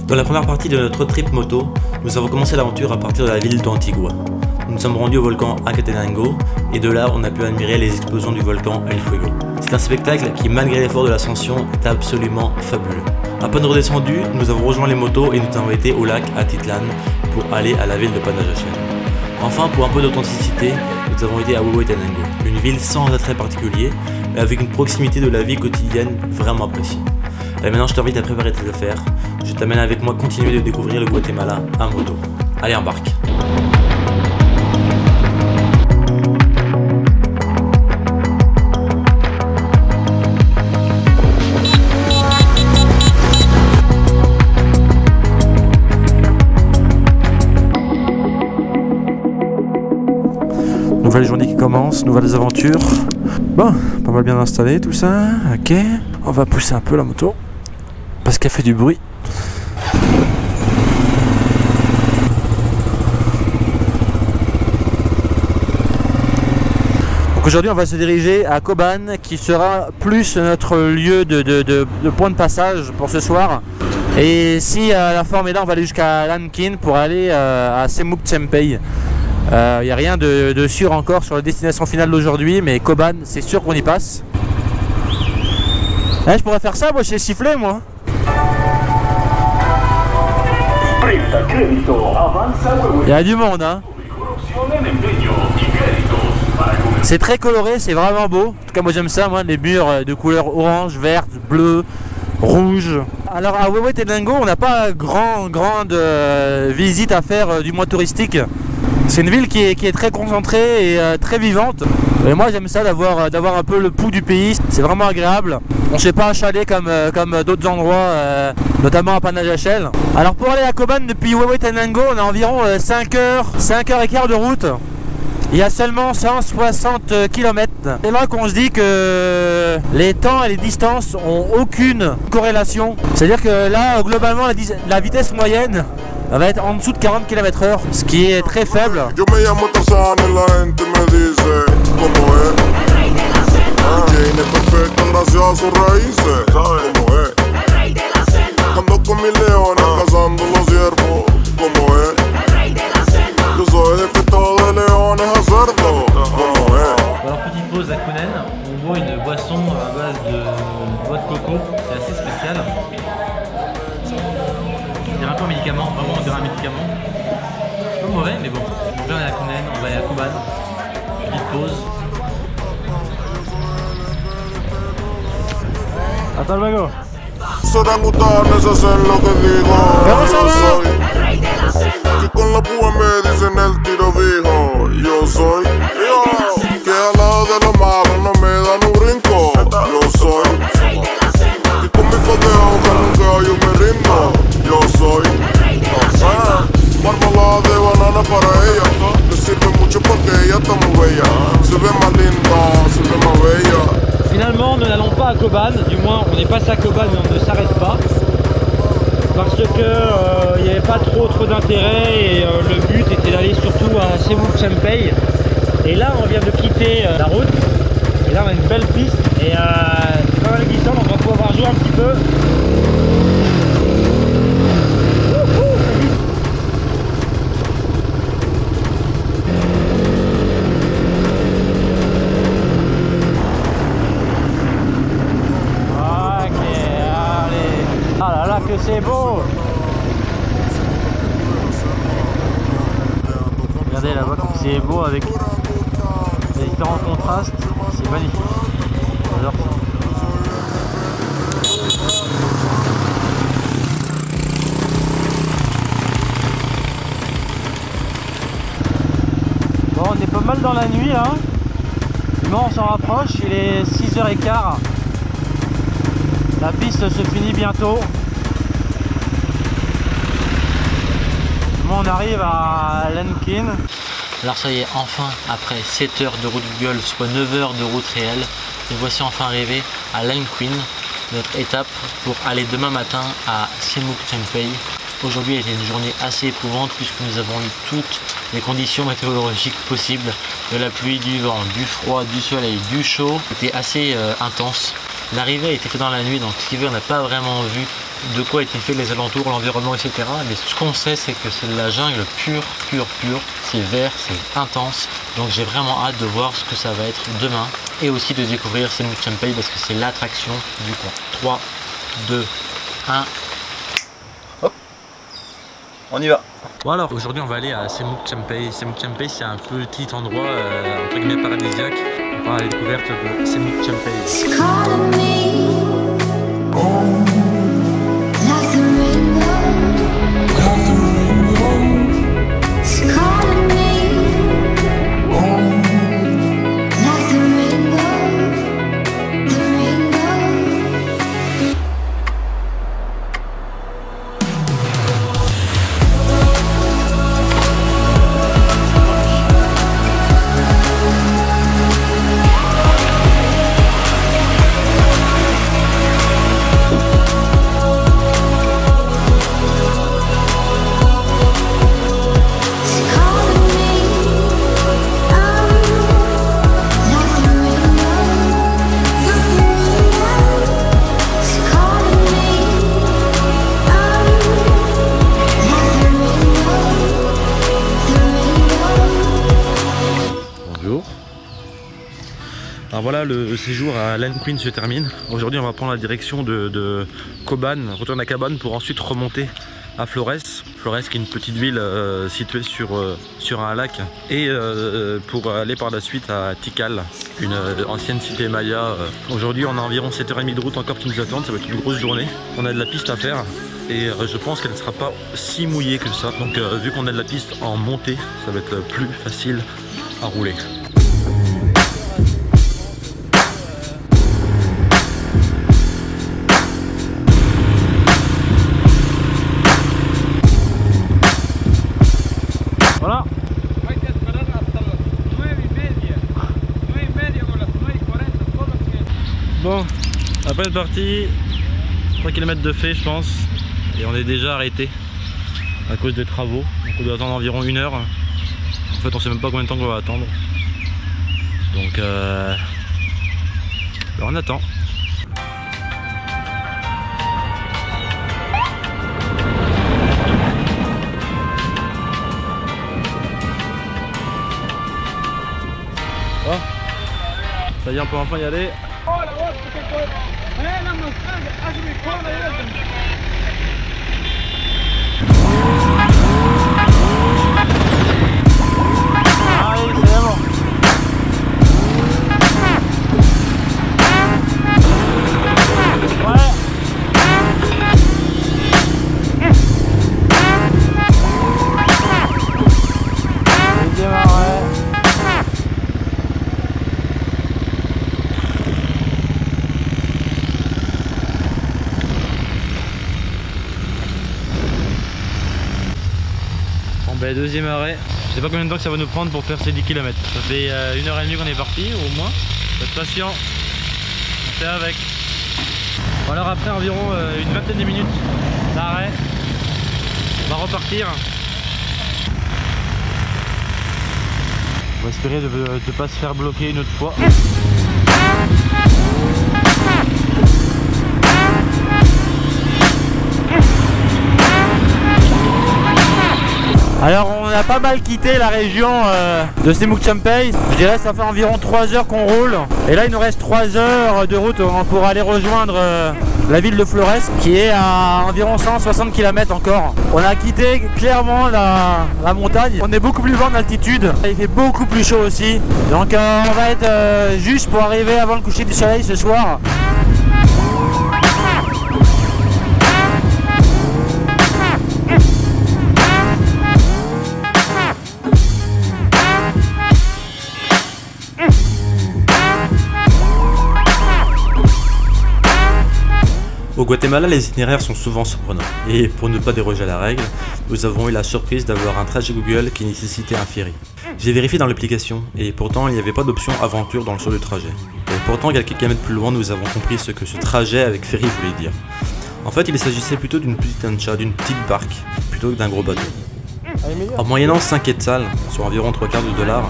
Dans la première partie de notre trip moto, nous avons commencé l'aventure à partir de la ville d'Antigua. Nous nous sommes rendus au volcan Acatenango et de là on a pu admirer les explosions du volcan El Fuego. C'est un spectacle qui, malgré l'effort de l'ascension, est absolument fabuleux. À peine redescendus, nous avons rejoint les motos et nous avons été au lac Atitlan pour aller à la ville de Panajachel. Enfin, pour un peu d'authenticité, nous avons été à Huehuetenango, une ville sans attrait particulier, mais avec une proximité de la vie quotidienne vraiment appréciée. Et maintenant, je t'invite à préparer tes affaires. Je t'amène avec moi continuer de découvrir le Guatemala à moto. Allez, embarque! Nouvelle journée qui commence, nouvelles aventures. Bon, pas mal bien installé tout ça. Ok, on va pousser un peu la moto parce qu'elle fait du bruit. Donc aujourd'hui on va se diriger à Coban qui sera plus notre lieu de point de passage pour ce soir. Et si la forme est là, on va aller jusqu'à Lankin pour aller à Semuc Cempey. Il n'y a rien de sûr encore sur la destination finale d'aujourd'hui, mais Coban, c'est sûr qu'on y passe. Je pourrais faire ça, moi, je sais siffler, moi. Il y a du monde, hein. C'est très coloré, c'est vraiment beau. En tout cas, moi, j'aime ça, moi, les murs de couleur orange, verte, bleu, rouge. Alors, à Huehuetenango, on n'a pas grande visite à faire du moins touristique. C'est une ville qui est très concentrée et très vivante. Et moi j'aime ça d'avoir un peu le pouls du pays. C'est vraiment agréable. On ne se fait pas achaler comme d'autres endroits, notamment à Panajachel. Alors pour aller à Coban depuis Huehuetenango, on a environ 5 heures et quart de route. Il y a seulement 160 km. C'est là qu'on se dit que les temps et les distances ont aucune corrélation. C'est-à-dire que là, globalement, la vitesse moyenne va être en dessous de 40 km/h, ce qui est très faible. Alors petite pause à Kunen, on boit une boisson à base de noix de coco, c'est assez spécial. On dirait un peu un médicament, vraiment on dirait un médicament. C'est pas mauvais mais bon, on va aller à Kunen, on va aller à Coban. Petite pause. Attends le bagot. Que con la púa me dicen el tiro viejo. Yo soy que al lado de los malos no me dan un brinco. Yo soy que con mi fodeo nunca yo me rindo. Yo soy marmalada de banana para ella. Le sirve mucho porque ella está muy bella. Se ve más linda, se ve más bella. Finalement nous n'allons pas à Coban, du moins on est passé à Coban mais on ne s'arrête pas. Parce que il n'y avait pas trop d'intérêt et le but était d'aller surtout à Semuc Cempey. Et là on vient de quitter la route et là on a une belle piste et c'est pas mal glissant donc on va pouvoir jouer un petit peu. Ah là là que c'est beau! Regardez là-bas comme c'est beau avec les différents contrastes, c'est magnifique. J'adore ça. Bon on est pas mal dans la nuit là. Bon on s'en rapproche, il est 6h15. La piste se finit bientôt. Bon, on arrive à Lankin. Alors ça y est, enfin, après 7 heures de route Google, soit 9 heures de route réelle, nous voici enfin arrivés à Lankin, notre étape pour aller demain matin à Semuc Cempey. Aujourd'hui a été une journée assez éprouvante puisque nous avons eu toutes les conditions météorologiques possibles, de la pluie, du vent, du froid, du soleil, du chaud. C'était assez intense. L'arrivée a été faite dans la nuit, donc ce qui veut on n'a pas vraiment vu de quoi est-il fait les alentours, l'environnement, etc. Mais ce qu'on sait, c'est que c'est de la jungle pure. C'est vert, c'est intense. Donc j'ai vraiment hâte de voir ce que ça va être demain. Et aussi de découvrir Semouk Champey parce que c'est l'attraction du coin. 3, 2, 1. Hop, on y va. Bon alors, aujourd'hui on va aller à Semouk Champey. Semouk Champey, c'est un petit endroit entre guillemets paradisiaque. On va à la découverte de Semouk Champey. Alors voilà, le séjour à Land Queen se termine. Aujourd'hui on va prendre la direction de Koban, retourner à Cabane pour ensuite remonter à Flores. Flores qui est une petite ville située sur un lac. Et pour aller par la suite à Tikal, une ancienne cité maya. Aujourd'hui on a environ 7h30 de route encore qui nous attendent, ça va être une grosse journée. On a de la piste à faire et je pense qu'elle ne sera pas si mouillée que ça. Donc vu qu'on a de la piste en montée, ça va être plus facile à rouler. Voilà. Bon, après c'est parti, 3 km de fait je pense, et on est déjà arrêté à cause des travaux, donc on doit attendre environ 1 heure. En fait on sait même pas combien de temps qu'on va attendre, donc on attend. Oh. Ça y est, on peut enfin y aller. Allez, c'est bon. Ouais. Ben, deuxième arrêt, je sais pas combien de temps que ça va nous prendre pour faire ces 10 km. Ça fait 1h30 qu'on est parti au moins. Faites patient, on fait avec. Bon, alors après environ une vingtaine de minutes d'arrêt, on va repartir. On va espérer de ne pas se faire bloquer une autre fois. Alors on a pas mal quitté la région de Semouk Champey. Je dirais que ça fait environ 3 heures qu'on roule. Et là il nous reste 3 heures de route pour aller rejoindre la ville de Flores qui est à environ 160 km encore. On a quitté clairement la montagne. On est beaucoup plus bas en altitude. Il fait beaucoup plus chaud aussi. Donc on va être juste pour arriver avant le coucher du soleil ce soir. Au Guatemala, les itinéraires sont souvent surprenants. Et pour ne pas déroger à la règle, nous avons eu la surprise d'avoir un trajet Google qui nécessitait un ferry. J'ai vérifié dans l'application, et pourtant il n'y avait pas d'option aventure dans le choix du trajet. Et pourtant, quelques kilomètres plus loin, nous avons compris ce que ce trajet avec ferry voulait dire. En fait, il s'agissait plutôt d'une petite lancha, d'une petite barque, plutôt que d'un gros bateau. En moyennant 5 quetzals, soit environ 3/4 de $,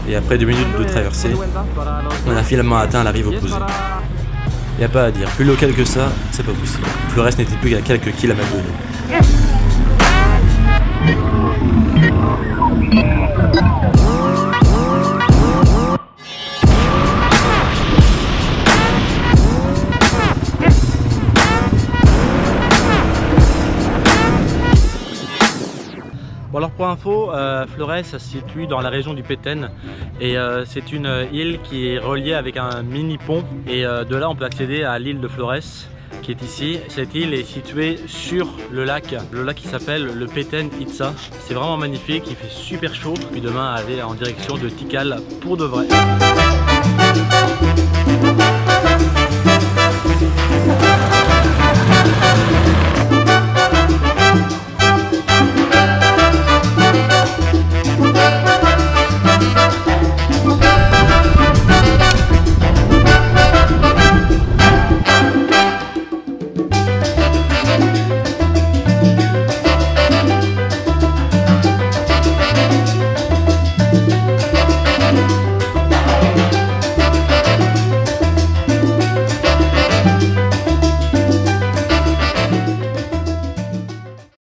et après 2 minutes de traversée, on a finalement atteint la rive opposée. Y a pas à dire, plus local que ça, c'est pas possible. Flores n'était plus qu'à quelques kilomètres de nous. Bon alors pour info, Flores se situe dans la région du Petén et c'est une île qui est reliée avec un mini pont et de là on peut accéder à l'île de Flores qui est ici. Cette île est située sur le lac qui s'appelle le Petén Itzá. C'est vraiment magnifique, il fait super chaud. Puis demain aller en direction de Tikal pour de vrai.